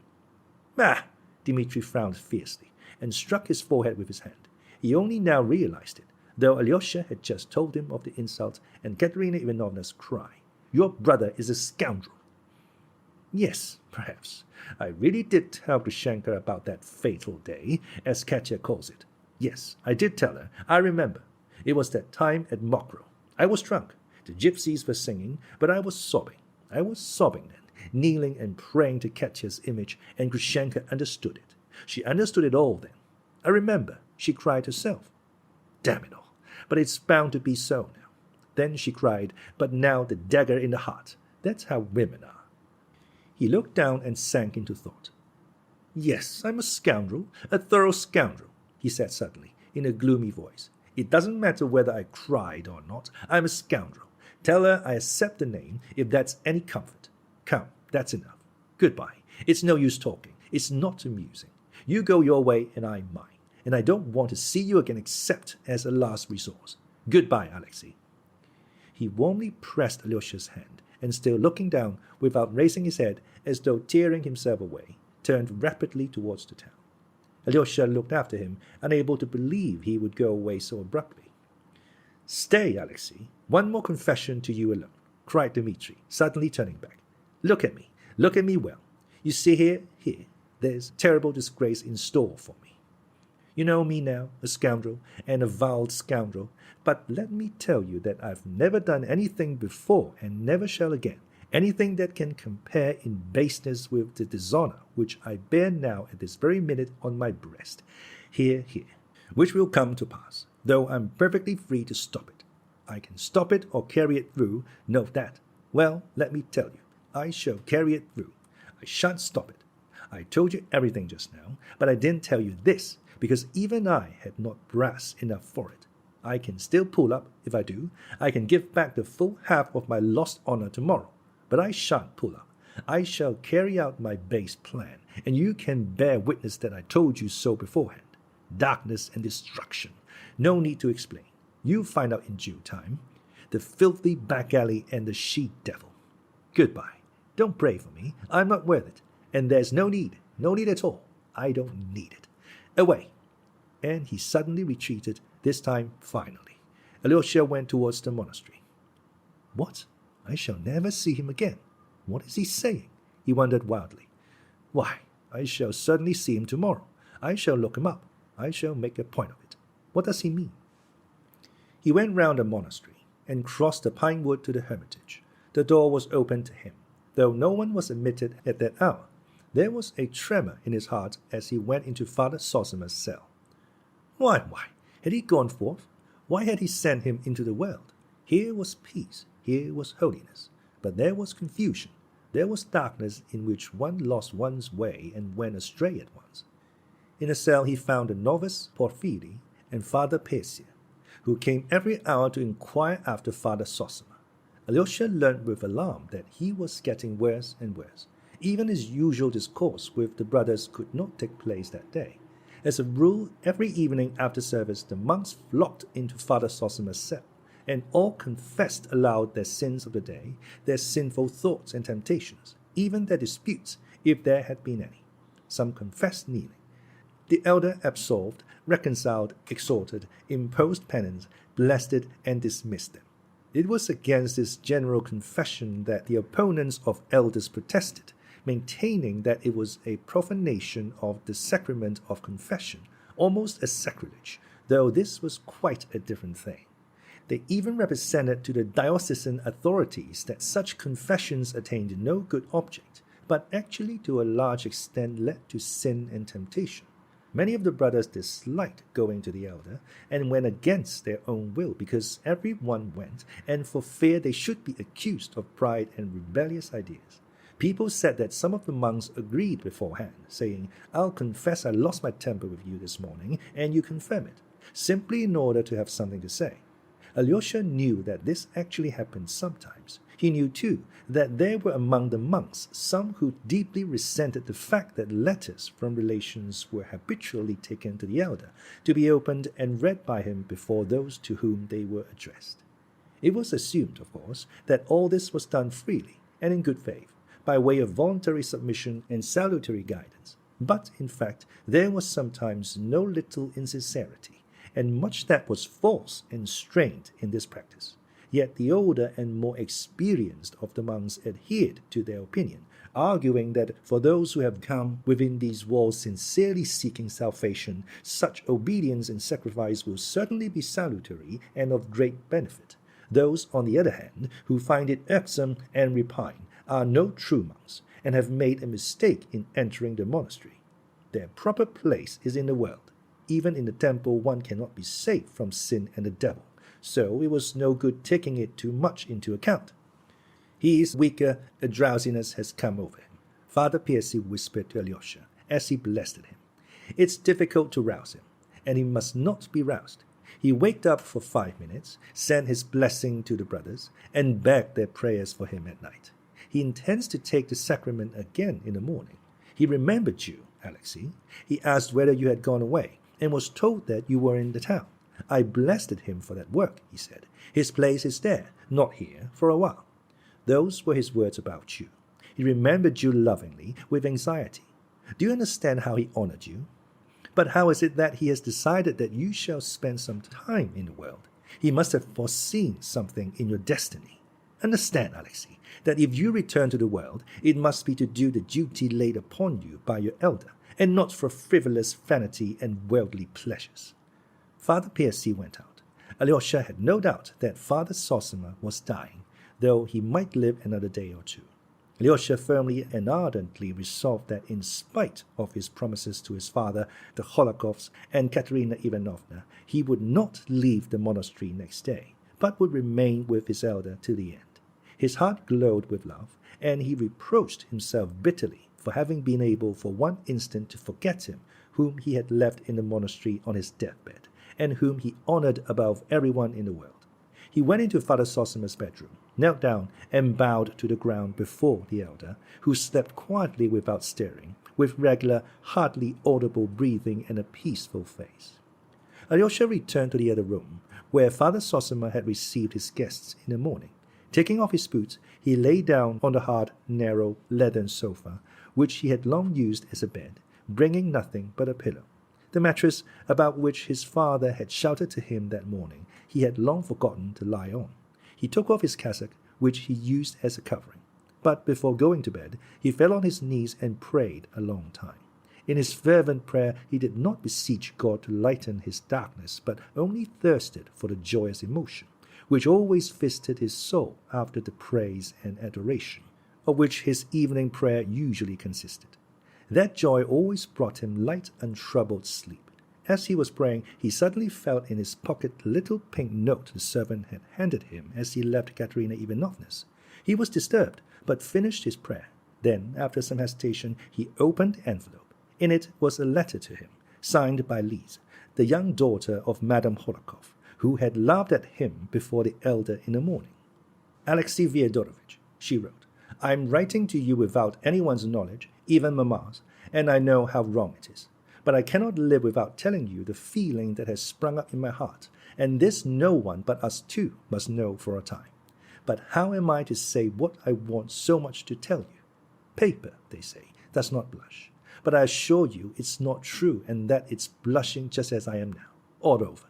Dmitri frowned fiercely. and struck his forehead with his hand. He only now realized it, though Alyosha had just told him of the insult and Katerina Ivanovna's cry. "Your brother is a scoundrel." "Yes, perhaps. I really did tell Grushenka about that fatal day, as Katya calls it. Yes, I did tell her. I remember. It was that time at Mokro. I was drunk. The gypsies were singing, but I was sobbing. I was sobbing then, kneeling and praying to Katya's image, and Grushenka understood it. She understood it all then. I remember. She cried herself. Damn it all. But it's bound to be so now. Then she cried, but now the dagger in the heart. That's how women are." He looked down and sank into thought. "Yes, I'm a scoundrel, a thorough scoundrel," he said suddenly, in a gloomy voice. "It doesn't matter whether I cried or not. I'm a scoundrel. Tell her I accept the name, if that's any comfort. Come, that's enough. Goodbye. It's no use talking. It's not amusing. You go your way and I mine. And I don't want to see you again except as a last resource. Goodbye, Alexei." He warmly pressed Alyosha's hand, and still looking down, without raising his head, as though tearing himself away, turned rapidly towards the town. Alyosha looked after him, unable to believe he would go away so abruptly. "Stay, Alexei. One more confession to you alone," cried Dmitri, suddenly turning back. Look at me well. You see here, there's terrible disgrace in store for me. You know me now, a scoundrel, and a vile scoundrel, but let me tell you that I've never done anything before and never shall again, anything that can compare in baseness with the dishonor which I bear now at this very minute on my breast, here, which will come to pass, though I'm perfectly free to stop it. I can stop it or carry it through, note that. Well, let me tell you, I shall carry it through. I shan't stop it. I told you everything just now, but I didn't tell you this, because even I had not brass enough for it. I can still pull up, if I do. I can give back the full half of my lost honor tomorrow, but I shan't pull up. I shall carry out my base plan, and you can bear witness that I told you so beforehand. Darkness and destruction. No need to explain. You'll find out in due time. The filthy back alley and the she-devil. Goodbye. Don't pray for me. I'm not worth it. And there's no need at all. I don't need it. Away." And he suddenly retreated, this time finally. Alyosha went towards the monastery. What? I shall never see him again. What is he saying? He wondered wildly. Why, I shall certainly see him tomorrow. I shall look him up. I shall make a point of it. What does he mean? He went round the monastery and crossed the pine wood to the hermitage. The door was open to him, though no one was admitted at that hour. There was a tremor in his heart as he went into Father Zossima's cell. Why, had he gone forth? Why had he sent him into the world? Here was peace, here was holiness, but there was confusion. There was darkness in which one lost one's way and went astray at once. In the cell he found the novice Porphyry and Father Pesia, who came every hour to inquire after Father Zossima. Alyosha learned with alarm that he was getting worse and worse. Even his usual discourse with the brothers could not take place that day. As a rule, every evening after service the monks flocked into Father Zossima's cell, and all confessed aloud their sins of the day, their sinful thoughts and temptations, even their disputes, if there had been any. Some confessed kneeling. The elder absolved, reconciled, exhorted, imposed penance, blessed, and dismissed them. It was against this general confession that the opponents of elders protested, maintaining that it was a profanation of the sacrament of confession, almost a sacrilege, though this was quite a different thing. They even represented to the diocesan authorities that such confessions attained no good object, but actually to a large extent led to sin and temptation. Many of the brothers disliked going to the elder and went against their own will because every one went, and for fear they should be accused of pride and rebellious ideas. People said that some of the monks agreed beforehand, saying, I'll confess I lost my temper with you this morning, and you confirm it, simply in order to have something to say. Alyosha knew that this actually happened sometimes. He knew, too, that there were among the monks some who deeply resented the fact that letters from relations were habitually taken to the elder, to be opened and read by him before those to whom they were addressed. It was assumed, of course, that all this was done freely and in good faith, by way of voluntary submission and salutary guidance. But, in fact, there was sometimes no little insincerity, and much that was false and strained in this practice. Yet the older and more experienced of the monks adhered to their opinion, arguing that for those who have come within these walls sincerely seeking salvation, such obedience and sacrifice will certainly be salutary and of great benefit. Those, on the other hand, who find it irksome and repine, are no true monks, and have made a mistake in entering the monastery. Their proper place is in the world. Even in the temple one cannot be safe from sin and the devil, so it was no good taking it too much into account. He is weaker, a drowsiness has come over him, Father Piercy whispered to Alyosha as he blessed him. It's difficult to rouse him, and he must not be roused. He waked up for 5 minutes, sent his blessing to the brothers, and begged their prayers for him at night. He intends to take the sacrament again in the morning. He remembered you, Alexei. He asked whether you had gone away, and was told that you were in the town. I blessed him for that work, he said. His place is there, not here, for a while. Those were his words about you. He remembered you lovingly, with anxiety. Do you understand how he honored you? But how is it that he has decided that you shall spend some time in the world? He must have foreseen something in your destiny. Understand, Alexei, that if you return to the world, it must be to do the duty laid upon you by your elder, and not for frivolous vanity and worldly pleasures. Father Piercy went out. Alyosha had no doubt that Father Zossima was dying, though he might live another day or two. Alyosha firmly and ardently resolved that in spite of his promises to his father, the Hohlakovs, and Katerina Ivanovna, he would not leave the monastery next day, but would remain with his elder to the end. His heart glowed with love, and he reproached himself bitterly for having been able for one instant to forget him whom he had left in the monastery on his deathbed, and whom he honored above everyone in the world. He went into Father Zossima's bedroom, knelt down, and bowed to the ground before the elder, who slept quietly without stirring, with regular, hardly audible breathing and a peaceful face. Alyosha returned to the other room, where Father Zossima had received his guests in the morning. Taking off his boots, he lay down on the hard, narrow, leathern sofa, which he had long used as a bed, bringing nothing but a pillow. The mattress, about which his father had shouted to him that morning, he had long forgotten to lie on. He took off his cassock, which he used as a covering. But before going to bed, he fell on his knees and prayed a long time. In his fervent prayer, he did not beseech God to lighten his darkness, but only thirsted for the joyous emotion, which always visited his soul after the praise and adoration, of which his evening prayer usually consisted. That joy always brought him light, untroubled sleep. As he was praying, he suddenly felt in his pocket the little pink note the servant had handed him as he left Katerina Ivanovna's. He was disturbed, but finished his prayer. Then, after some hesitation, he opened the envelope. In it was a letter to him, signed by Lise, the young daughter of Madame Hohlakov, who had laughed at him before the elder in the morning. Alexei Fyodorovich, she wrote, I am writing to you without anyone's knowledge, even Mamma's, and I know how wrong it is. But I cannot live without telling you the feeling that has sprung up in my heart, and this no one but us two must know for a time. But how am I to say what I want so much to tell you? Paper, they say, does not blush. But I assure you it's not true, and that it's blushing just as I am now, all over.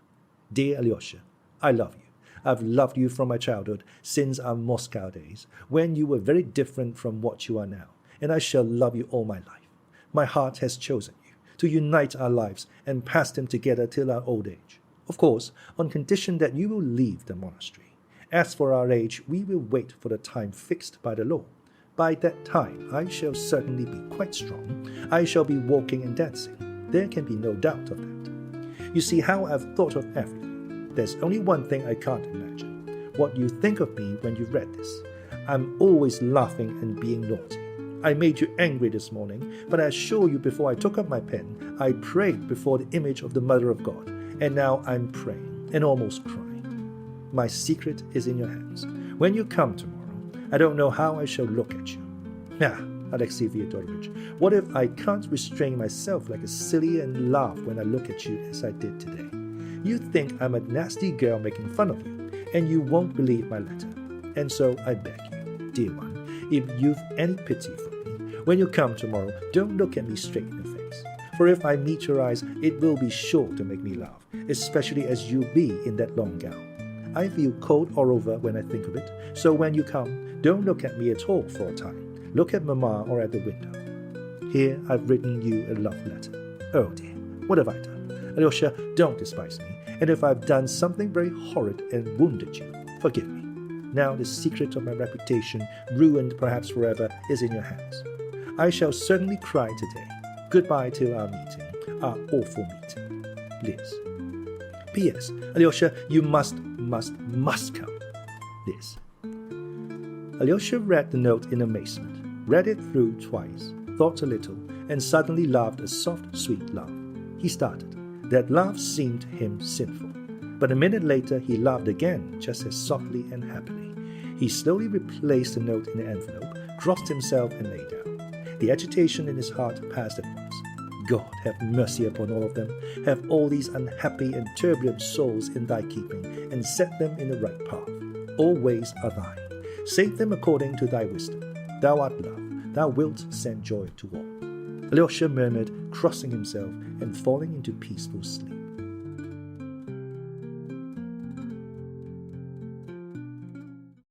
Dear Alyosha, I love you. I've loved you from my childhood, since our Moscow days, when you were very different from what you are now, and I shall love you all my life. My heart has chosen you, to unite our lives and pass them together till our old age. Of course, on condition that you will leave the monastery. As for our age, we will wait for the time fixed by the law. By that time, I shall certainly be quite strong. I shall be walking and dancing. There can be no doubt of that. You see how I've thought of everything. There's only one thing I can't imagine. What you think of me when you read this. I'm always laughing and being naughty. I made you angry this morning, but I assure you before I took up my pen, I prayed before the image of the Mother of God, and now I'm praying and almost crying. My secret is in your hands. When you come tomorrow, I don't know how I shall look at you. Alexei Fyodorovich, what if I can't restrain myself like a silly and laugh when I look at you as I did today? You think I'm a nasty girl making fun of you, and you won't believe my letter. And so I beg you, dear one, if you've any pity for me, when you come tomorrow, don't look at me straight in the face. for if I meet your eyes, it will be sure to make me laugh, especially as you be in that long gown. I feel cold all over when I think of it, so when you come, don't look at me at all for a time. Look at Mamma or at the window. Here I've written you a love letter. Oh dear, what have I done? Alyosha, don't despise me, and if I've done something very horrid and wounded you, forgive me. Now the secret of my reputation, ruined perhaps forever, is in your hands. I shall certainly cry today. Goodbye till our meeting, our awful meeting. Liz. P.S. Alyosha, you must come. Liz. Alyosha read the note in amazement, read it through twice, thought a little, and suddenly laughed a soft, sweet laugh. He started. That laugh seemed to him sinful. But a minute later he laughed again, just as softly and happily. He slowly replaced the note in the envelope, crossed himself, and lay down. The agitation in his heart passed at once. God, have mercy upon all of them. Have all these unhappy and turbulent souls in thy keeping, and set them in the right path. All ways are thine. Save them according to thy wisdom. Thou art love. Thou wilt send joy to all. Alyosha murmured, crossing himself and falling into peaceful sleep.